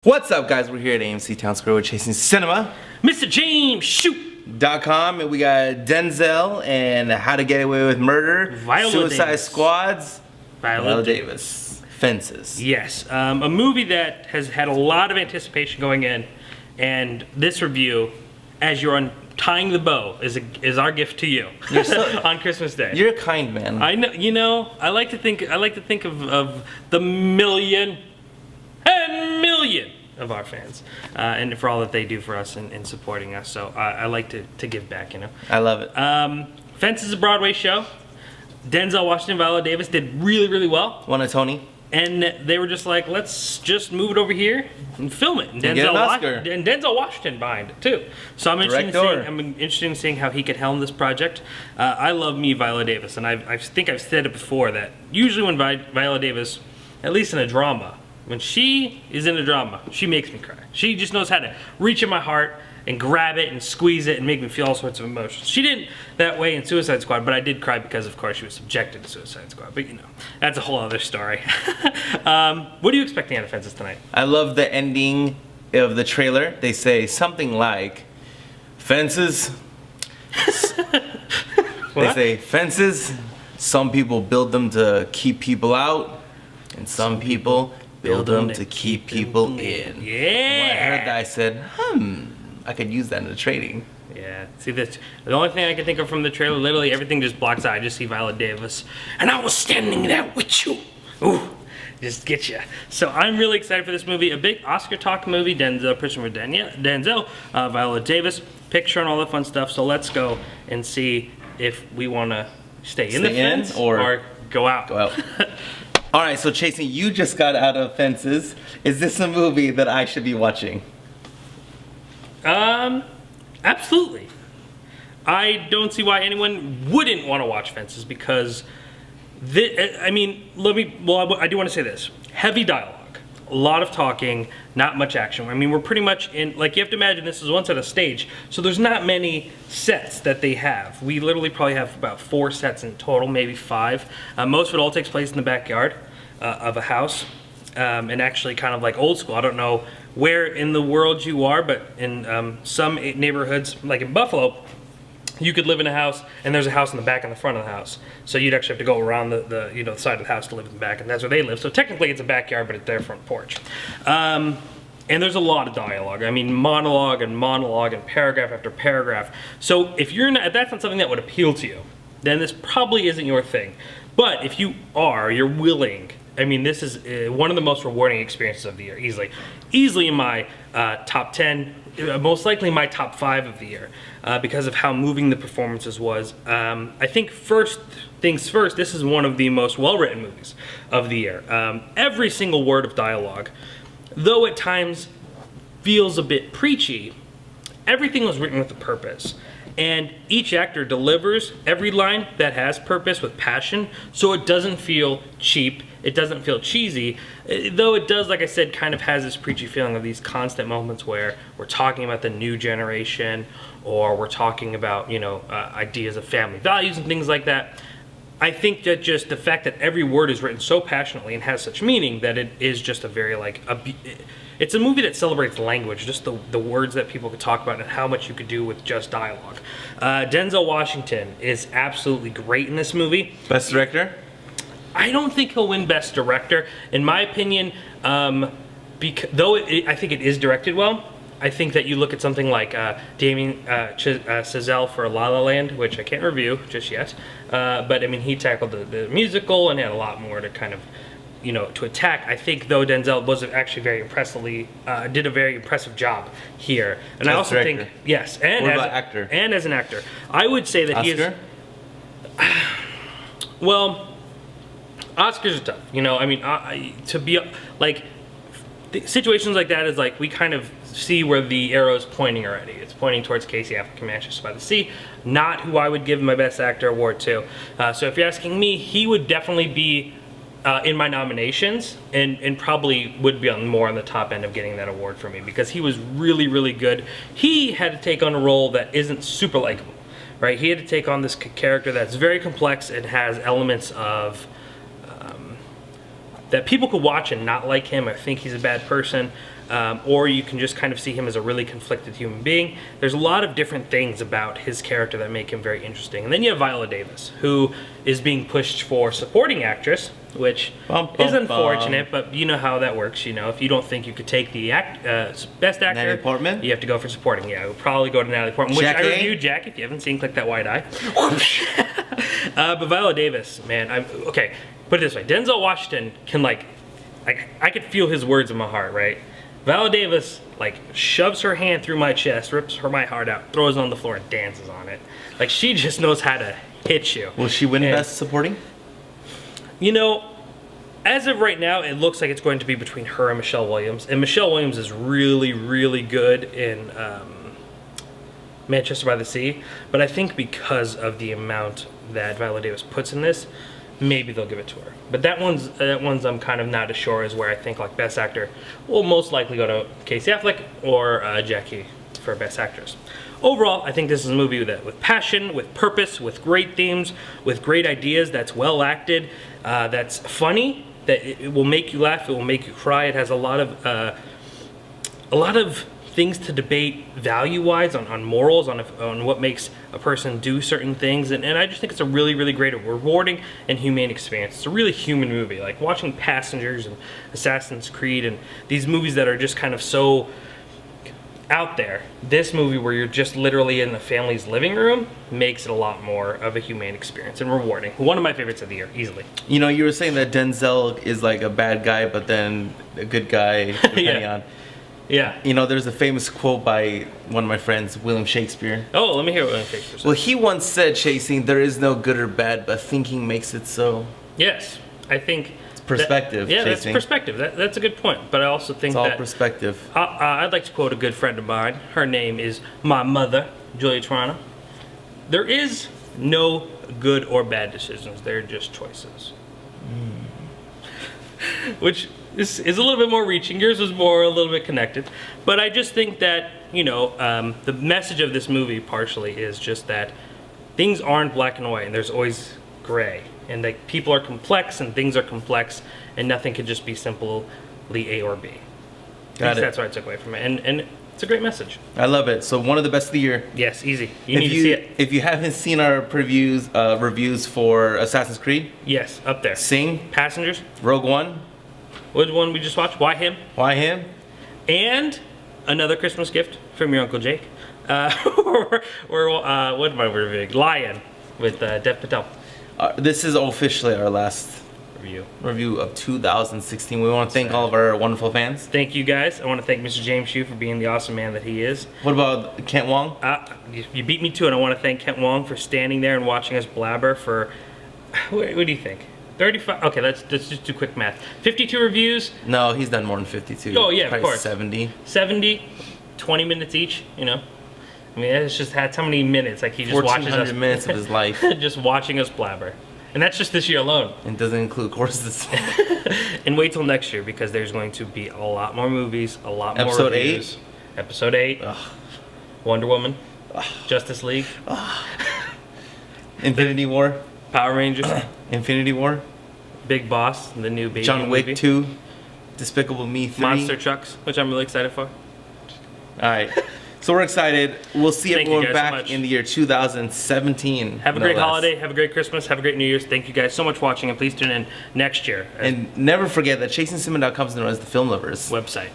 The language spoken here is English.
What's up, guys? We're here at AMC Town Square. We're chasing cinema. Mr. James, shoot.com, and we got Denzel and How to Get Away with Murder, Viola Suicide Davis. Squads, Viola Davis, Fences. Yes, a movie that has had a lot of anticipation going in, and this review, as you're untying the bow, is our gift to you on Christmas Day. You're a kind man. I know. You know, I like to think of the million of our fans, and for all that they do for us in supporting us. So I like to give back, you know. I love it. Fences is a Broadway show. Denzel Washington and Viola Davis did really well. Won a Tony. And they were just like, let's just move it over here and film it. And get an Oscar. And Denzel Washington behind it too. So I'm interested in seeing how he could helm this project. I love me Viola Davis, and I think I've said it before that usually when Viola Davis, at least in a drama, when she is in a drama, she makes me cry. She just knows how to reach in my heart and grab it and squeeze it and make me feel all sorts of emotions. She didn't that way in Suicide Squad, but I did cry because, of course, she was subjected to Suicide Squad. But, you know, that's a whole other story. What are you expecting out of Fences tonight? I love the ending of the trailer. They say something like, Fences. They say, Fences, some people build them to keep people out, and some people build them to keep people in. Yeah! When I heard that, I said, I could use that in the trading. Yeah, see, the only thing I can think of from the trailer, literally everything just blocks out. I just see Viola Davis, and I was standing there with you. Ooh, just get you. So I'm really excited for this movie. A big Oscar talk movie. Denzel, Viola Davis, picture and all the fun stuff. So let's go and see if we want to stay in the fence or go out. Go out. All right, so Chasing, you just got out of Fences. Is this a movie that I should be watching? Absolutely. I don't see why anyone wouldn't want to watch Fences because, I do want to say this. Heavy dialogue, a lot of talking, not much action. I mean, we're pretty much in, like, you have to imagine this is one set of stage, so there's not many sets that they have. We literally probably have about 4 sets in total, maybe 5. Most of it all takes place in the backyard of a house, and actually kind of like old school. I don't know where in the world you are, but in some neighborhoods, like in Buffalo, you could live in a house and there's a house in the back and the front of the house. So you'd actually have to go around the side of the house to live in the back, and that's where they live. So technically it's a backyard, but it's their front porch. And there's a lot of dialogue. I mean, monologue and paragraph after paragraph. So if you're not, if that's not something that would appeal to you, then this probably isn't your thing. But if you're willing, I mean, this is one of the most rewarding experiences of the year, easily in my top 10, most likely my top 5 of the year, because of how moving the performances was. I think first things first, this is one of the most well-written movies of the year. Every single word of dialogue, though at times feels a bit preachy, everything was written with a purpose. And each actor delivers every line that has purpose with passion, so it doesn't feel cheap, it doesn't feel cheesy, though it does, like I said, kind of has this preachy feeling of these constant moments where we're talking about the new generation, or we're talking about, you know, ideas of family values and things like that. I think that just the fact that every word is written so passionately and has such meaning that it is just a very, it's a movie that celebrates language, just the words that people could talk about and how much you could do with just dialogue. Denzel Washington is absolutely great in this movie. Best director? I don't think he'll win Best Director. In my opinion, I think it is directed well, I think that you look at something like Damien Chazelle for La La Land, which I can't review just yet, but I mean, he tackled the musical and had a lot more to kind of, you know, to attack. I think though Denzel was actually very impressively did a very impressive job here, and I also think yes, and what about actor? And as an actor, I would say that Oscar? he is. Well, Oscars are tough, you know. I mean, to be like situations like that is like we kind of see where the arrow is pointing already. It's pointing towards Casey Affleck, Manchester by the Sea, not who I would give my Best Actor award to. So if you're asking me, he would definitely be in my nominations, and probably would be more on the top end of getting that award for me because he was really good. He had to take on a role that isn't super likable, right? He had to take on this character that's very complex and has elements of that people could watch and not like him or think he's a bad person, or you can just kind of see him as a really conflicted human being. There's a lot of different things about his character that make him very interesting. And then you have Viola Davis, who is being pushed for supporting actress, which is unfortunate, but you know how that works. You know, if you don't think you could take the best actor, Natalie Portman? you have to go for supporting. Yeah, I would probably go to Natalie Portman, which I reviewed. Jack, if you haven't seen, click that wide eye. But Viola Davis, man, okay. Put it this way: Denzel Washington can I could feel his words in my heart, right? Viola Davis shoves her hand through my chest, rips my heart out, throws it on the floor, and dances on it. Like, she just knows how to hit you. Will she win Best Supporting? You know, as of right now, it looks like it's going to be between her and Michelle Williams. And Michelle Williams is really, really good in Manchester by the Sea. But I think because of the amount that Viola Davis puts in this, maybe they'll give it to her. But that one's I'm kind of not as sure as where I think Best Actor will most likely go to Casey Affleck or Jackie for Best Actress. Overall, I think this is a movie with passion, with purpose, with great themes, with great ideas, that's well acted, that's funny, that it will make you laugh, it will make you cry. It has a lot of things to debate value-wise on morals, on what makes a person do certain things, and I just think it's a really, really great, rewarding, and humane experience. It's a really human movie, like watching Passengers and Assassin's Creed and these movies that are just kind of so out there. This movie, where you're just literally in the family's living room, makes it a lot more of a humane experience and rewarding. One of my favorites of the year, easily. You know, you were saying that Denzel is like a bad guy, but then a good guy, depending on. Yeah. You know, there's a famous quote by one of my friends, William Shakespeare. Oh, let me hear what William Shakespeare said. Well, he once said, Chasing, there is no good or bad, but thinking makes it so. Yes, I think... It's perspective, that's Chasing. perspective. That's a good point. But I also think it's all perspective. I'd like to quote a good friend of mine. Her name is my mother, Julia Tiranno. There is no good or bad decisions. They're just choices. Which is a little bit more reaching. Yours was more a little bit connected. But I just think that, the message of this movie partially is just that things aren't black and white, and there's always gray. And people are complex, and things are complex, and nothing can just be simply A or B. That's what I took away from it. And it's a great message. I love it. So one of the best of the year. Yes, easy. You need to see it. If you haven't seen our reviews for Assassin's Creed. Yes, up there. Sing. Passengers. Rogue One. What one we just watched? Why Him? Why Him? And another Christmas gift from your Uncle Jake. What am I reviewing? Lion with Dev Patel. This is officially our last review of 2016. We want to thank all of our wonderful fans. Thank you guys. I want to thank Mr. James Shue for being the awesome man that he is. What about Kent Wong? You beat me to it. I want to thank Kent Wong for standing there and watching us blabber for, what do you think? 35? Okay, let's just do quick math. 52 reviews. No, he's done more than 52. Oh, yeah, probably of course. 70, 20 minutes each, I mean, that's how many minutes, he just watches us. 1,400 minutes of his life. Just watching us blabber. And that's just this year alone. And doesn't include courses. And wait till next year, because there's going to be a lot more movies, a lot more Episode reviews. 8? Episode 8. Ugh. Wonder Woman. Ugh. Justice League. Ugh. Infinity War. Power Rangers. Infinity War. Big Boss, the new baby John Wick movie. 2. Despicable Me 3. Monster Trucks, which I'm really excited for. All right. So we're excited. We'll see everyone guys back in the year 2017. Have a great holiday. Have a great Christmas. Have a great New Year's. Thank you guys so much for watching, and please tune in next year. And never forget that ChasingCinema.com is known as the Film Lovers website.